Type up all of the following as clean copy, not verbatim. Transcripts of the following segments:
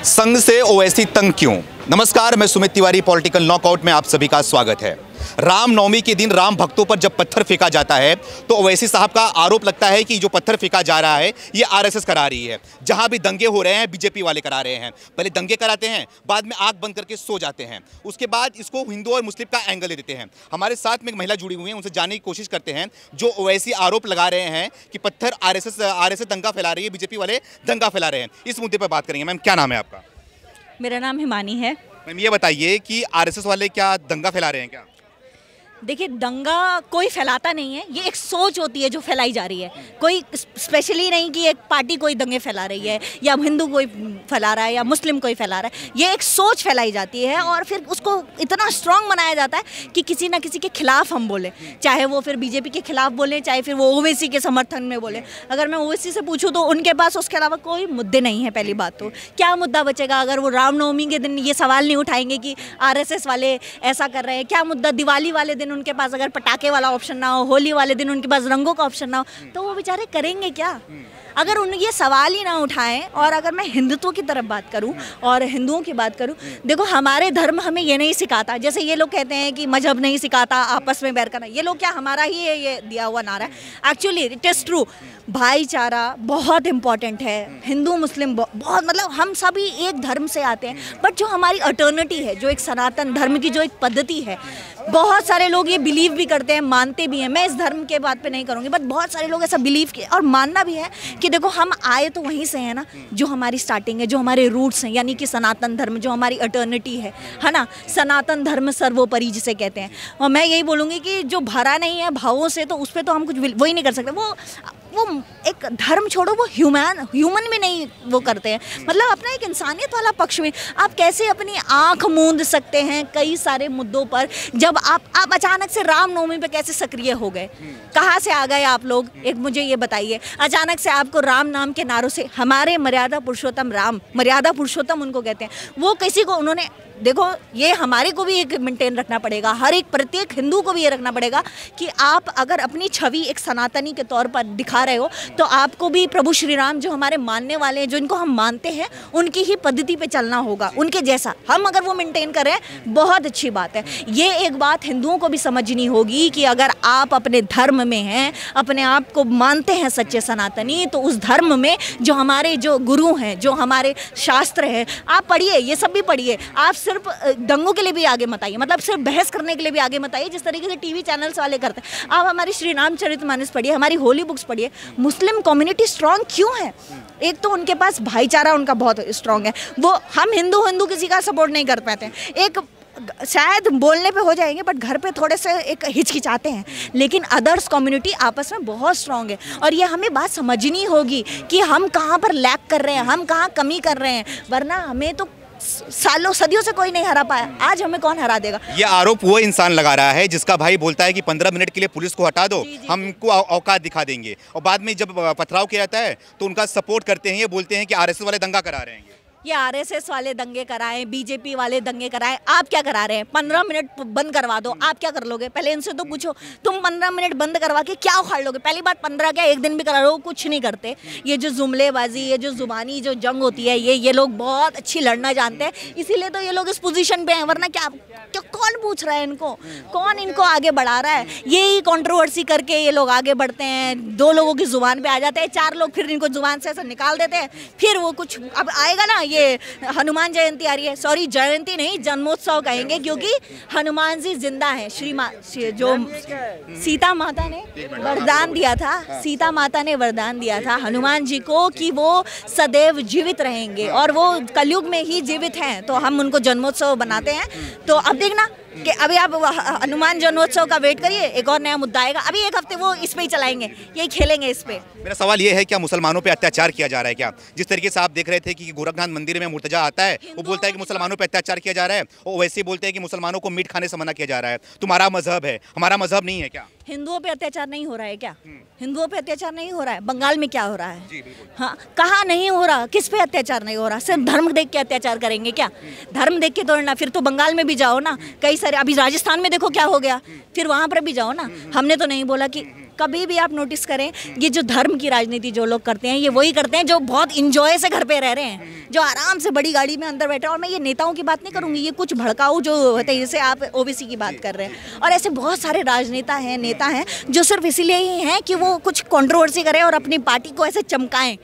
संघ से ओवैसी तंग क्यों? नमस्कार, मैं सुमित तिवारी, पॉलिटिकल नॉकआउट में आप सभी का स्वागत है। रामनवमी के दिन राम भक्तों पर जब पत्थर फेंका जाता है तो ओवैसी साहब का आरोप लगता है कि जो पत्थर फेंका जा रहा है ये आरएसएस करा रही है। जहां भी दंगे हो रहे हैं बीजेपी वाले करा रहे हैं। पहले दंगे कराते हैं, बाद में आंख बंद करके सो जाते हैं, उसके बाद इसको हिंदू और मुस्लिम का एंगल दे देते हैं। हमारे साथ में एक महिला जुड़ी हुई है, उनसे जानने की कोशिश करते हैं जो ओवैसी आरोप लगा रहे हैं कि पत्थर आरएसएस दंगा फैला रही है, बीजेपी वाले दंगा फैला रहे हैं। इस मुद्दे पर बात करेंगे। मैम, क्या नाम है आपका? मेरा नाम हिमानी है। मैम, ये बताइए कि आरएसएस वाले क्या दंगा फैला रहे हैं क्या? देखिए, दंगा कोई फैलाता नहीं है, ये एक सोच होती है जो फैलाई जा रही है। कोई स्पेशली नहीं कि एक पार्टी कोई दंगे फैला रही है या हिंदू कोई फैला रहा है या मुस्लिम कोई फैला रहा है। ये एक सोच फैलाई जाती है और फिर उसको इतना स्ट्रांग बनाया जाता है कि किसी ना किसी के खिलाफ हम बोलें, चाहे वो फिर बीजेपी के खिलाफ बोलें, चाहे फिर वो ओवैसी के समर्थन में बोले। अगर मैं ओवैसी से पूछूँ तो उनके पास उसके अलावा कोई मुद्दे नहीं है। पहली बात तो क्या मुद्दा बचेगा अगर वो रामनवमी के दिन ये सवाल नहीं उठाएंगे कि आरएसएस वाले ऐसा कर रहे हैं? क्या मुद्दा दिवाली वाले दिन उनके पास अगर पटाखे वाला ऑप्शन ना हो, होली वाले दिन उनके पास रंगों का ऑप्शन ना हो, तो वो बेचारे करेंगे क्या? अगर उन ये सवाल ही ना उठाएं। और अगर मैं हिंदुत्व की तरफ बात करूं और हिंदुओं की बात करूं, देखो हमारे धर्म हमें ये नहीं सिखाता। जैसे ये लोग कहते हैं कि मजहब नहीं सिखाता आपस में बैर करना, ये लोग क्या हमारा ही ये दिया हुआ नारा है? एक्चुअली इट इज़ ट्रू, भाईचारा बहुत इंपॉर्टेंट है। हिंदू मुस्लिम बहुत, मतलब हम सभी एक धर्म से आते हैं, बट जो हमारी अल्टरनेटिव है, जो एक सनातन धर्म की जो एक पद्धति है, बहुत सारे लोग ये बिलीव भी करते हैं, मानते भी हैं। मैं इस धर्म के बात पे नहीं करूँगी, बट बहुत सारे लोग ऐसा बिलीव और मानना भी है कि देखो हम आए तो वहीं से है ना, जो हमारी स्टार्टिंग है, जो हमारे रूट्स हैं, यानी कि सनातन धर्म जो हमारी अटर्निटी है ना। सनातन धर्म सर्वोपरि जिसे कहते हैं। और मैं यही बोलूँगी कि जो भरा नहीं है भावों से, तो उस पर तो हम कुछ वही नहीं कर सकते। वो एक धर्म छोड़ो, वो ह्यूमन भी नहीं वो करते हैं, मतलब अपना एक इंसानियत वाला पक्ष में आप कैसे अपनी आंख मूंद सकते हैं कई सारे मुद्दों पर, जब आप अचानक से रामनवमी पे कैसे सक्रिय हो गए? कहाँ से आ गए आप लोग? एक मुझे ये बताइए। अचानक से आपको राम नाम के नारों से, हमारे मर्यादा पुरुषोत्तम राम, मर्यादा पुरुषोत्तम उनको कहते हैं, वो किसी को उन्होंने, देखो ये हमारे को भी एक मेंटेन रखना पड़ेगा, हर एक प्रत्येक हिंदू को भी ये रखना पड़ेगा कि आप अगर अपनी छवि एक सनातनी के तौर पर दिखा रहे हो तो आपको भी प्रभु श्री राम जो हमारे मानने वाले हैं, जो इनको हम मानते हैं, उनकी ही पद्धति पे चलना होगा, उनके जैसा हम अगर वो मेंटेन करें, बहुत अच्छी बात है। ये एक बात हिंदुओं को भी समझनी होगी कि अगर आप अपने धर्म में हैं, अपने आप को मानते हैं सच्चे सनातनी, तो उस धर्म में जो हमारे जो गुरु हैं, जो हमारे शास्त्र हैं, आप पढ़िए, ये सब भी पढ़िए। आप सिर्फ दंगों के लिए भी आगे मत आइए, मतलब सिर्फ बहस करने के लिए भी आगे मत आइए जिस तरीके से टीवी चैनल्स वाले करते हैं। आप हमारी श्री रामचरितमानस पढ़िए, हमारी होली बुक्स पढ़िए। मुस्लिम कम्युनिटी स्ट्रांग क्यों है? एक तो उनके पास भाईचारा उनका बहुत स्ट्रांग है। वो हम हिंदू किसी का सपोर्ट नहीं कर पाते हैं। एक शायद बोलने पे हो जाएंगे, बट घर पे थोड़े से एक हिचकिचाते हैं, लेकिन अदर्स कम्युनिटी आपस में बहुत स्ट्रांग है। और ये हमें बात समझनी होगी कि हम कहाँ पर लैक कर रहे हैं, हम कहाँ कमी कर रहे हैं, वरना हमें तो सालों सदियों से कोई नहीं हरा पाया, आज हमें कौन हरा देगा? ये आरोप वो इंसान लगा रहा है जिसका भाई बोलता है कि 15 मिनट के लिए पुलिस को हटा दो, हमको औकात दिखा देंगे, और बाद में जब पथराव किया जाता है तो उनका सपोर्ट करते हैं, ये बोलते हैं कि आरएसएस वाले दंगा करा रहे हैं। ये आरएसएस वाले दंगे कराएं, बीजेपी वाले दंगे कराएं, आप क्या करा रहे हैं? 15 मिनट बंद करवा दो, आप क्या कर लोगे? पहले इनसे तो पूछो, तुम 15 मिनट बंद करवा के क्या उखाड़ लोगे? पहली बात, 15 क्या एक दिन भी करा लो, कुछ नहीं करते। ये जो जुमलेबाजी, ये जो जुबानी जो जंग होती है, ये लोग बहुत अच्छी लड़ना जानते हैं, इसीलिए तो ये लोग इस पोजीशन पे हैं। वरना क्या कौन पूछ रहा है इनको? कौन इनको आगे बढ़ा रहा है? यही कंट्रोवर्सी करके ये लोग आगे बढ़ते हैं, 2 लोगों की जुबान पे आ जाते हैं, 4 लोग फिर इनको जुबान से ऐसा निकाल देते हैं, फिर वो कुछ अब आएगा ना। ये हनुमान जयंती आ रही है, सॉरी जयंती नहीं, जन्मोत्सव कहेंगे, क्योंकि हनुमान जी जिंदा हैं। जो सीता माता ने वरदान दिया था, सीता माता ने वरदान दिया था हनुमान जी को कि वो सदैव जीवित रहेंगे, और वो कलयुग में ही जीवित हैं, तो हम उनको जन्मोत्सव बनाते हैं। तो अब देखना कि अभी आप हनुमान जन्मोत्सव का वेट करिए, एक और नया मुद्दा आएगा। अभी एक हफ्ते वो इस पे ही चलाएंगे, यही खेलेंगे इस पे। मेरा सवाल ये है, क्या मुसलमानों पे अत्याचार किया जा रहा है क्या? जिस तरीके से आप देख रहे थे कि गोरखनाथ मंदिर में मुर्तजा आता है, वो बोलता है कि मुसलमानों पे अत्याचार किया जा रहा है, और वैसे ही बोलते हैं कि मुसलमानों को मीट खाने से मना किया जा रहा है। तुम्हारा मजहब है, हमारा मजहब नहीं है क्या? हिंदुओं पे अत्याचार नहीं हो रहा है क्या? हिंदुओं पे अत्याचार नहीं हो रहा है? बंगाल में क्या हो रहा है? हाँ, कहाँ नहीं हो रहा? किस पे अत्याचार नहीं हो रहा? सिर्फ धर्म देख के अत्याचार करेंगे क्या? धर्म देख के तोड़ना, फिर तो बंगाल में भी जाओ ना, कई सारे, अभी राजस्थान में देखो क्या हो गया, फिर वहाँ पर भी जाओ ना। हमने तो नहीं बोला कि कभी भी आप नोटिस करें, ये जो धर्म की राजनीति जो लोग करते हैं, ये वही करते हैं जो बहुत इंजॉय से घर पे रह रहे हैं, जो आराम से बड़ी गाड़ी में अंदर बैठे हैं। और मैं ये नेताओं की बात नहीं करूंगी, ये कुछ भड़काऊ जो होते हैं, जैसे आप ओबीसी की बात कर रहे हैं, और ऐसे बहुत सारे राजनेता हैं, नेता हैं जो सिर्फ इसीलिए ही हैं कि वो कुछ कंट्रोवर्सी करें और अपनी पार्टी को ऐसे चमकाएं।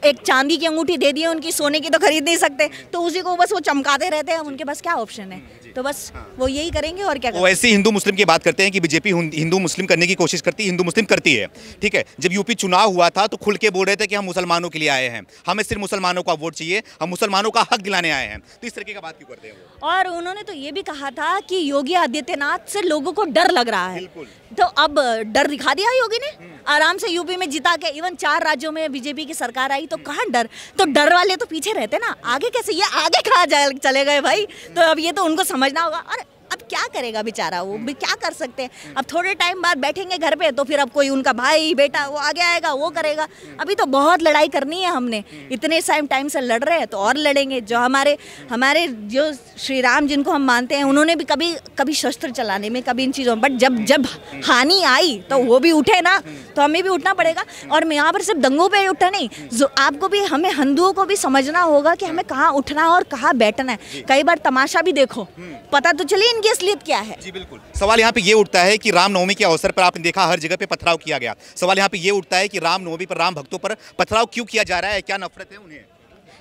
एक चांदी की अंगूठी दे दी है, उनकी सोने की तो खरीद नहीं सकते, तो उसी को बस वो चमकाते रहते हैं। उनके पास क्या ऑप्शन है? तो बस वो यही करेंगे और क्या करेंगे। वैसे हिंदू मुस्लिम की बात करते हैं कि बीजेपी हिंदू मुस्लिम करने की कोशिश करती है, हिंदू मुस्लिम करती है, ठीक है। जब यूपी चुनाव हुआ था तो खुल के बोल रहे थे कि हम मुसलमानों के लिए आए हैं, हमें सिर्फ मुसलमानों का वोट चाहिए, हम मुसलमानों का हक दिलाने आए हैं। तो इस तरीके का बात क्यों करते हैं वो? और उन्होंने तो ये भी कहा था कि योगी आदित्यनाथ से लोगों को डर लग रहा है, तो अब डर दिखा दिया योगी ने। आराम से यूपी में जिता के, इवन 4 राज्यों में बीजेपी की सरकार आई, तो कहाँ डर? तो डर वाले तो पीछे रहते ना, आगे कैसे? ये आगे कहाँ चले गए भाई? तो अब ये तो उनको समझना होगा। और अब क्या करेगा बेचारा, वो भी क्या कर सकते हैं? अब थोड़े टाइम बाद बैठेंगे घर पे, तो फिर अब कोई उनका भाई बेटा वो आगे आएगा, वो करेगा। अभी तो बहुत लड़ाई करनी है हमने, इतने टाइम से लड़ रहे हैं, तो और लड़ेंगे। जो हमारे जो श्री राम जिनको हम मानते हैं, उन्होंने भी कभी शस्त्र चलाने में, कभी इन चीज़ों में, बट जब हानि आई तो वो भी उठे ना, तो हमें भी उठना पड़ेगा। और मैं यहाँ पर सिर्फ दंगों पे उठा नहीं, जो आपको भी, हमें हिंदुओं को भी समझना होगा कि हमें कहाँ उठना और कहाँ बैठना है। कई बार तमाशा भी देखो, पता तो चलिए इनकी असलियत क्या है। जी बिल्कुल। सवाल यहाँ पे ये उठता है कि रामनवमी के अवसर पर आपने देखा हर जगह पे पथराव किया गया। सवाल यहाँ पे ये उठता है कि रामनवमी पर राम भक्तों पर पथराव क्यों किया जा रहा है? क्या नफरत है उन्हें?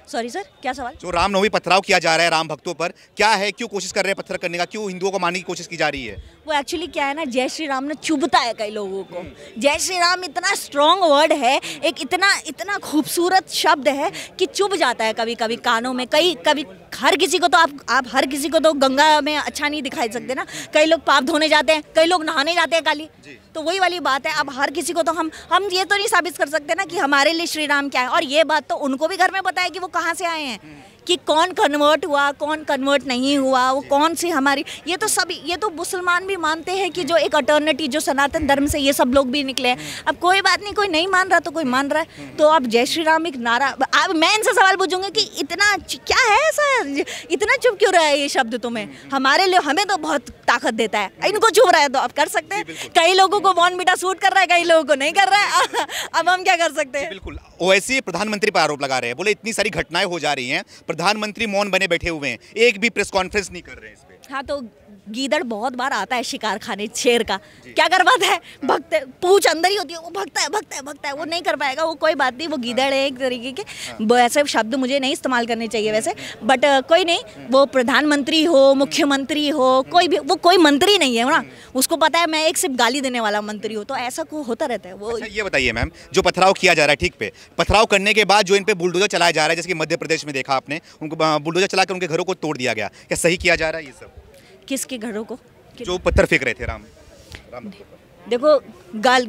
सॉरी सर, क्या सवाल? जो रामनवमी पथराव किया जा रहा है राम भक्तों पर, क्या है? क्यों कोशिश कर रहे हैं पत्थर करने का? क्यों हिंदुओं को मारने की कोशिश की जा रही है? वो एक्चुअली क्या है ना, जय श्री राम ने चुभता है कई लोगों को। जय श्री राम इतना स्ट्रॉन्ग वर्ड है, एक इतना खूबसूरत शब्द है कि चुभ जाता है कभी कभी कानों में। कभी हर किसी को तो आप हर किसी को तो गंगा में अच्छा नहीं दिखाई सकते ना। कई लोग पाप धोने जाते हैं, कई लोग नहाने जाते हैं काली, तो वही वाली बात है। अब हर किसी को तो हम ये तो नहीं साबित कर सकते ना कि हमारे लिए श्री राम क्या है। और ये बात तो उनको भी घर में पता है कि वो कहाँ से आए हैं, कि कौन कन्वर्ट हुआ, कौन कन्वर्ट नहीं हुआ, वो कौन सी हमारी, ये तो मुसलमान भी मानते हैं कि जो एक अल्टरनेटिव जो सनातन धर्म से ये सब लोग भी निकले हैं। अब कोई बात नहीं, कोई नहीं मान रहा तो कोई मान रहा है। तो अब जय श्री राम एक नारा, अब मैं इनसे सवाल पूछूंगी कि इतना क्या है ऐसा, इतना चुप क्यों रहा है ये शब्द तुम्हें? हमारे लिए, हमें तो बहुत ताकत देता है, इनको चुप रहा है तो अब कर सकते हैं। कई लोगों को बॉर्नविटा सूट कर रहा है, कई लोगों को नहीं कर रहा है। अब हम क्या कर सकते हैं? बिल्कुल। ओवैसी प्रधानमंत्री पर आरोप लगा रहे हैं, बोले इतनी सारी घटनाएं हो जा रही हैं, प्रधानमंत्री मौन बने बैठे हुए हैं, एक भी प्रेस कॉन्फ्रेंस नहीं कर रहे हैं इस पे। हाँ, तो गीदड़ बहुत बार आता है शिकार खाने शेर का, क्या करवाता है? भगते, पूंछ अंदर ही होती है, वो भगता है, वो नहीं कर पाएगा। वो कोई बात नहीं, वो गीदड़ है एक तरीके के। वैसे शब्द मुझे नहीं इस्तेमाल करने चाहिए वैसे, बट कोई नहीं, वो प्रधानमंत्री हो, मुख्यमंत्री हो, कोई भी, वो कोई मंत्री नहीं है ना, उसको पता है मैं एक सिर्फ गाली देने वाला मंत्री हूँ। तो ऐसा को होता रहता है वो। अच्छा, ये बताइए मैम, जो पथराव किया जा रहा है, ठीक पे पथराव करने के बाद जो इन पे बुलडोजर चलाया जा रहा है, जैसे कि मध्य प्रदेश में देखा आपने, उनको बुलडोजर चला कर उनके घरों को तोड़ दिया गया, क्या सही किया जा रहा है ये सब? किसके घरों को? जो पत्थर फेंक रहे थे राम देखो,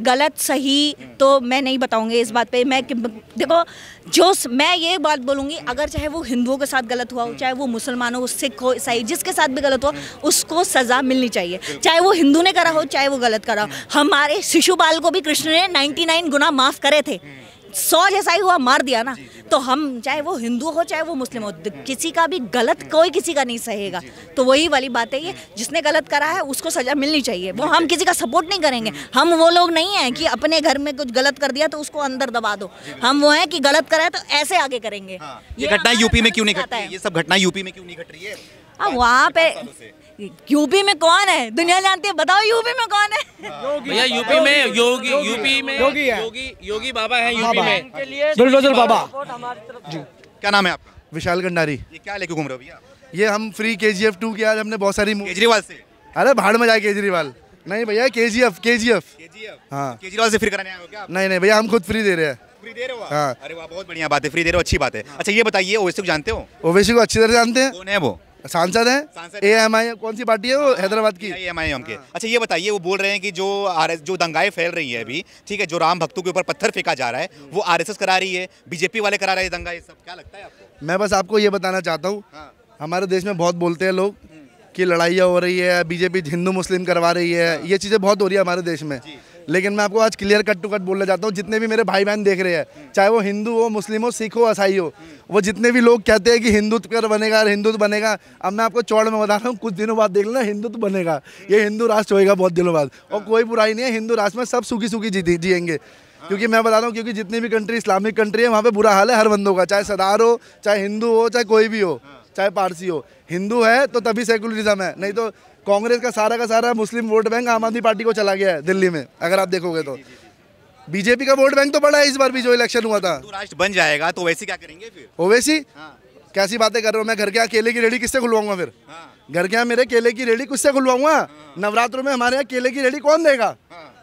गलत सही तो मैं नहीं बताऊंगी इस बात पे। देखो, मैं ये बात बोलूंगी, अगर चाहे वो हिंदुओं के साथ गलत हुआ हो, चाहे वो मुसलमानों हो, सिख हो, ईसाई, जिसके साथ भी गलत हो, उसको सजा मिलनी चाहिए। चाहे वो हिंदू ने करा हो, चाहे वो गलत करा हो। हमारे शिशुपाल को भी कृष्ण ने 99 गुना माफ करे थे, 100 जैसा ही हुआ, मार दिया ना। तो हम, चाहे वो हिंदू हो चाहे वो मुस्लिम हो, किसी का भी गलत कोई किसी का नहीं सहेगा। तो वही वाली बात है, ये जिसने गलत करा है उसको सजा मिलनी चाहिए। वो हम किसी का सपोर्ट नहीं करेंगे, हम वो लोग नहीं हैं कि अपने घर में कुछ गलत कर दिया तो उसको अंदर दबा दो। हम वो हैं कि गलत करा है तो ऐसे आगे करेंगे। ये घटना यूपी में क्यों नहीं घट रही है? ये सब घटना यूपी में क्यों नहीं घट रही है? अब वहाँ पे यूपी में कौन है, दुनिया जानती है, बताओ यूपी में कौन है? भैया यूपी में योगी बाबा है यूपी में, बुलडोजर बाबा। क्या नाम है आपका? विशाल कंडारी। ये क्या लेके घूम रहे हो भैया? ये हम फ्री KGF 2 की आज हमने बहुत सारी केजरीवाल से? अरे भाड़ में जाए केजरीवाल, नहीं भैया KGF। हाँ, केजरीवाल से फ्री कराने आए हो क्या आप? नहीं भैया, हम खुद फ्री दे रहे हैं। फ्री दे रहे हो आप? हाँ। अरे वाह, बहुत बढ़िया बात है, फ्री दे रहे हो, अच्छी बात है। अच्छा ये बताइए, ओवैसी को जानते हो? ओवैसी को अच्छी तरह जानते हैं। कौन है वो? सांसद है, AMI, कौन सी पार्टी है वो? हैदराबाद की AMI के। अच्छा ये बताइए, वो बोल रहे हैं कि जो दंगाएं फैल रही है अभी, ठीक है, जो राम भक्तों के ऊपर पत्थर फेंका जा रहा है, वो RSS करा रही है, बीजेपी वाले करा रहे हैं दंगा, ये सब क्या लगता है आपको? मैं बस आपको ये बताना चाहता हूँ, हमारे देश में बहुत बोलते हैं लोग कि लड़ाइयाँ हो रही है, बीजेपी हिंदू मुस्लिम करवा रही है, ये चीज़ें बहुत हो रही है हमारे देश में। लेकिन मैं आपको आज क्लियर कट टू कट बोलना चाहता हूँ, जितने भी मेरे भाई बहन देख रहे हैं, चाहे वो हिंदू हो, मुस्लिम हो, सिख हो, ईसाई हो, वो जितने भी लोग कहते हैं कि हिंदुत्व कर बनेगा, हिंदुत्व बनेगा, अब मैं आपको चौड़ में बता रहा हूँ, कुछ दिनों बाद देख लेना हिंदुत्व बनेगा, ये हिंदू राष्ट्र होएगा बहुत दिनों बाद। और कोई बुराई नहीं है, हिंदू राष्ट्र में सब सूखी सूखी जिएंगे। क्योंकि मैं बता रहा हूँ, क्योंकि जितनी भी कंट्री इस्लामिक कंट्री है, वहाँ पे बुरा हाल है हर बंदों का, चाहे सरदार हो, चाहे हिंदू हो, चाहे कोई भी हो, चाहे पारसी हो। हिंदू है तो तभी सेकुलरिज्म है, नहीं तो कांग्रेस का सारा मुस्लिम वोट बैंक आम आदमी पार्टी को चला गया है दिल्ली में, अगर आप देखोगे तो। बीजेपी का वोट बैंक तो बड़ा है इस बार भी, जो इलेक्शन हुआ था। राष्ट्र बन जाएगा तो वैसे क्या करेंगे फिर? ओवैसी कैसी बातें कर रहे हो? मैं घर के यहाँ केले की रेडी किससे खुलवाऊंगा फिर? घर के यहाँ मेरे केले की रेडी किससे खुलवाऊंगा? नवरात्रों में हमारे यहाँ केले की रेडी कौन देगा?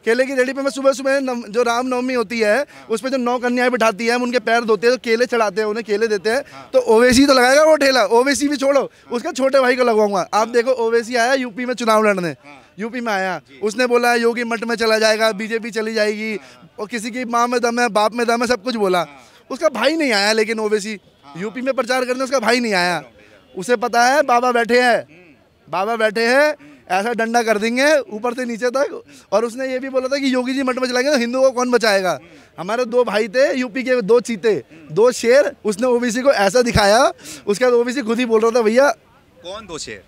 केले की रेडी पे मैं सुबह सुबह जो रामनवमी होती है उस पर जो 9 कन्याएं बिठाती है, हम उनके पैर धोते हैं, तो केले चढ़ाते हैं, उन्हें केले देते हैं। तो ओवैसी तो लगाएगा वो ठेला, ओवैसी भी छोड़ो, उसका छोटे भाई को लगवाऊंगा। आप देखो, ओवैसी आया यूपी में चुनाव लड़ने, यूपी में आया, उसने बोला योगी मठ में चला जाएगा, बीजेपी चली जाएगी, और किसी की माँ में दम है, बाप में दम है, सब कुछ बोला। उसका भाई नहीं आया, लेकिन ओवैसी यूपी में प्रचार करने उसका भाई नहीं आया। उसे पता है बाबा बैठे हैं, ऐसा डंडा कर देंगे ऊपर से नीचे तक। और उसने ये भी बोला था कि योगी जी मठ में चलाएंगे तो हिंदुओं को कौन बचाएगा? हमारे 2 भाई थे यूपी के, 2 चीते, 2 शेर, उसने ओबीसी को ऐसा दिखाया, उसके बाद ओबीसी खुद ही बोल रहा था भैया कौन 2 शेर?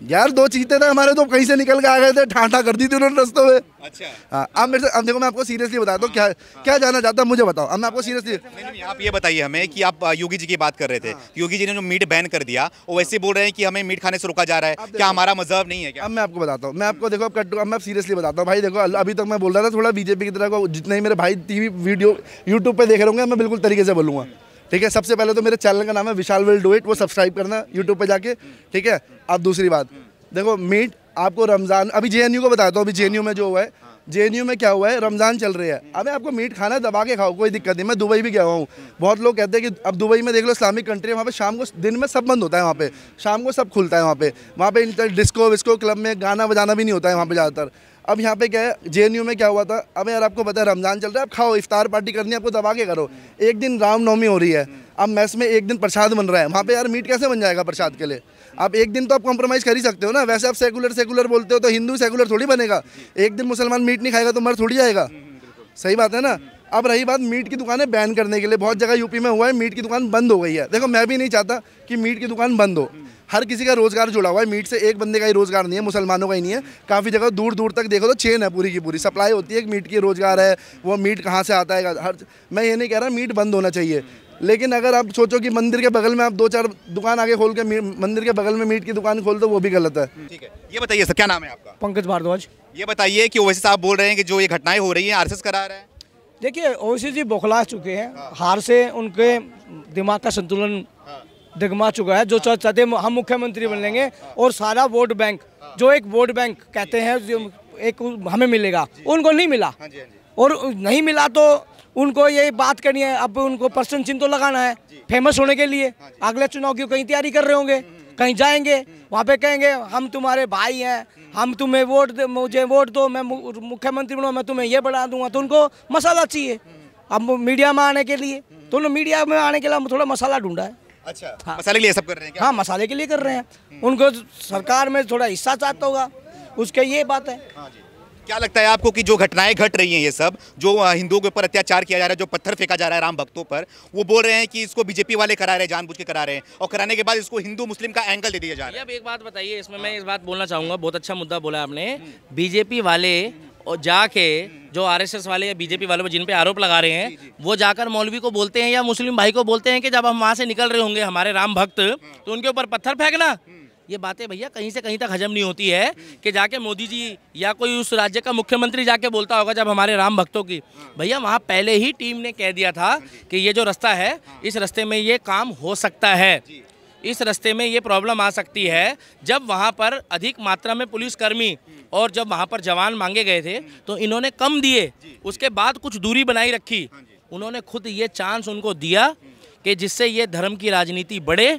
यार 2 चीते थे हमारे, तो कहीं से निकल के आ गए थे, ठाठा कर दी थी उन्होंने रस्तों में। अच्छा हाँ, अब देखो मैं आपको सीरियसली बताता हूँ, क्या जानना चाहता हूँ मुझे बताओ। अब मैं आपको सीरियसली, नहीं, आप ये बताइए हमें कि आप योगी जी की बात कर रहे थे, योगी जी ने जो मीट बैन कर दिया, वो वैसे बोल रहे हैं कि हमें मीट खाने से रोका जा रहा है, क्या हमारा मजहब नहीं है क्या? अब मैं आपको बताता हूँ, मैं आपको देखो अब मैं सीरियसली बताता हूँ भाई। देखो अभी तक मैं बोल रहा था थोड़ा बीजेपी की तरह को, जितने ही मेरे भाई टीवी वीडियो यूट्यूब पे देख रहे होंगे, मैं बिल्कुल तरीके से बोलूँगा, ठीक है। सबसे पहले तो मेरे चैनल का नाम है विशाल विल डू इट, वो सब्सक्राइब करना यूट्यूब पे जाके, ठीक है। अब दूसरी बात, देखो मीट आपको रमज़ान, अभी जेएनयू को बताता हूँ, अभी जेएनयू में जो हुआ है, जेएनयू में क्या हुआ है, रमज़ान चल रही है, अबे आपको मीट खाना दबा के खाओ, कोई दिक्कत नहीं। मैं दुबई भी गया हुआ हूँ, बहुत लोग कहते हैं कि अब दुबई में देख लो, इस्लामिक कंट्री है, वहाँ पे शाम को, दिन में सब बंद होता है, वहाँ पे शाम को सब खुलता है, वहाँ पे डिस्को विस्को क्लब में गाना बजाना भी नहीं होता है वहाँ पे ज़्यादातर। अब यहाँ पे क्या है, जेएनयू में क्या हुआ था, अब यार आपको पता है रमज़ान चल रहा है, आप खाओ, इफ्तार पार्टी करनी है आपको, दबा के करो। एक दिन रामनवमी हो रही है, अब मैस में एक दिन प्रसाद बन रहा है, वहाँ पे यार मीट कैसे बन जाएगा प्रसाद के लिए? आप एक दिन तो आप कॉम्प्रोमाइज़ कर ही सकते हो ना। वैसे आप सेकुलर बोलते हो, तो हिंदू सेकुलर थोड़ी बनेगा। एक दिन मुसलमान मीट नहीं खाएगा तो मर थोड़ी जाएगा, सही बात है ना। अब रही बात मीट की दुकानें बैन करने के लिए, बहुत जगह यूपी में हुआ है, मीट की दुकान बंद हो गई है। देखो मैं भी नहीं चाहता कि मीट की दुकान बंद हो, हर किसी का रोजगार जुड़ा हुआ है मीट से, एक बंदे का ही रोजगार नहीं है, मुसलमानों का ही नहीं है। काफ़ी जगह दूर दूर तक देखो तो चेन है, पूरी की पूरी सप्लाई होती है, मीट की रोजगार है, वो मीट कहाँ से आता है हर। मैं ये नहीं कह रहा मीट बंद होना चाहिए, लेकिन अगर आप सोचो कि मंदिर के बगल में आप 2-4 दुकान आगे खोल के मंदिर के बगल में मीट की दुकान खोल दो, वो भी गलत है। ठीक है, ये बताइए सर, क्या नाम है आपका? पंकज भारद्वाज। ये बताइए कि ओवैसी साहब बोल रहे हैं कि जो ये घटनाएं हो रही हैं आरएसएस करा रहा है। देखिए ओवैसी जी बौखला चुके हैं, हार से उनके दिमाग का संतुलन डगमा चुका है। जो चाहते हम मुख्यमंत्री बन लेंगे और सारा वोट बैंक, जो एक वोट बैंक कहते हैं जो एक हमें मिलेगा, उनको नहीं मिला, और नहीं मिला तो उनको ये बात करनी है, अब उनको प्रश्न चिन्ह तो लगाना है फेमस होने के लिए। अगले चुनाव की कहीं तैयारी कर रहे होंगे, कहीं जाएंगे, वहाँ पे कहेंगे हम तुम्हारे भाई हैं, हम तुम्हें वोट दे, मुझे वोट दो, मैं मुख्यमंत्री बनूँ, मैं तुम्हें ये बढ़ा दूंगा। तो उनको मसाला चाहिए अब मीडिया में आने के लिए, तो उन्होंने मीडिया में आने के लिए थोड़ा मसाला ढूंढा है। अच्छा, हाँ। मसाले के लिए सब कर रहे हैं क्या? हाँ, मसाले के लिए कर रहे हैं, उनको सरकार में थोड़ा हिस्सा चाहता होगा, उसके ये बात है। हाँ जी। क्या लगता है आपको कि जो घटनाएं घट रही हैं, ये सब जो हिंदुओं के ऊपर अत्याचार किया जा रहा है, जो पत्थर फेंका जा रहा है राम भक्तों पर, वो बोल रहे हैं कि इसको बीजेपी वाले करा रहे हैं, जानबूझ के करा रहे हैं, और कराने के बाद इसको हिंदू मुस्लिम का एंगल दे दिया जा रहा है। अब एक बात बताइए, इसमें मैं इस बात बोलना चाहूँगा, बहुत अच्छा मुद्दा बोला आपने। बीजेपी वाले और जाके जो आरएसएस वाले या बीजेपी वाले जिन पे आरोप लगा रहे हैं, वो जाकर मौलवी को बोलते हैं या मुस्लिम भाई को बोलते हैं कि जब हम वहाँ से निकल रहे होंगे हमारे राम भक्त, तो उनके ऊपर पत्थर फेंकना। ये बातें भैया कहीं से कहीं तक हजम नहीं होती है कि जाके मोदी जी या कोई उस राज्य का मुख्यमंत्री जाके बोलता होगा जब हमारे राम भक्तों की। भैया वहाँ पहले ही टीम ने कह दिया था कि ये जो रास्ता है, इस रास्ते में ये काम हो सकता है, इस रास्ते में ये प्रॉब्लम आ सकती है। जब वहाँ पर अधिक मात्रा में पुलिसकर्मी और जब वहाँ पर जवान मांगे गए थे तो इन्होंने कम दिए, उसके बाद कुछ दूरी बनाई रखी। उन्होंने खुद ये चांस उनको दिया कि जिससे ये धर्म की राजनीति बढ़े।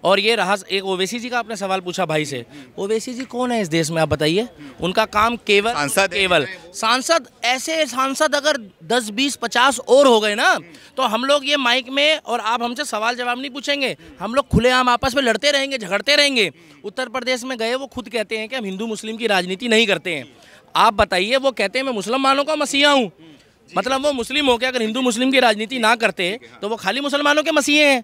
और ये रहा एक ओवैसी जी का आपने सवाल पूछा भाई से, ओवैसी जी कौन है इस देश में आप बताइए? उनका काम केवल सांसद, ऐसे सांसद अगर 10, 20, 50 और हो गए ना, तो हम लोग ये माइक में और आप हमसे सवाल जवाब नहीं पूछेंगे, हम लोग खुलेआम आपस में लड़ते रहेंगे, झगड़ते रहेंगे। उत्तर प्रदेश में गए, वो खुद कहते हैं कि हम हिंदू मुस्लिम की राजनीति नहीं करते हैं। आप बताइए, वो कहते हैं मैं मुसलमानों का मसीहा हूँ, मतलब वो मुस्लिम हो के अगर हिंदू मुस्लिम की राजनीति ना करते तो वो खाली मुसलमानों के मसीहे हैं।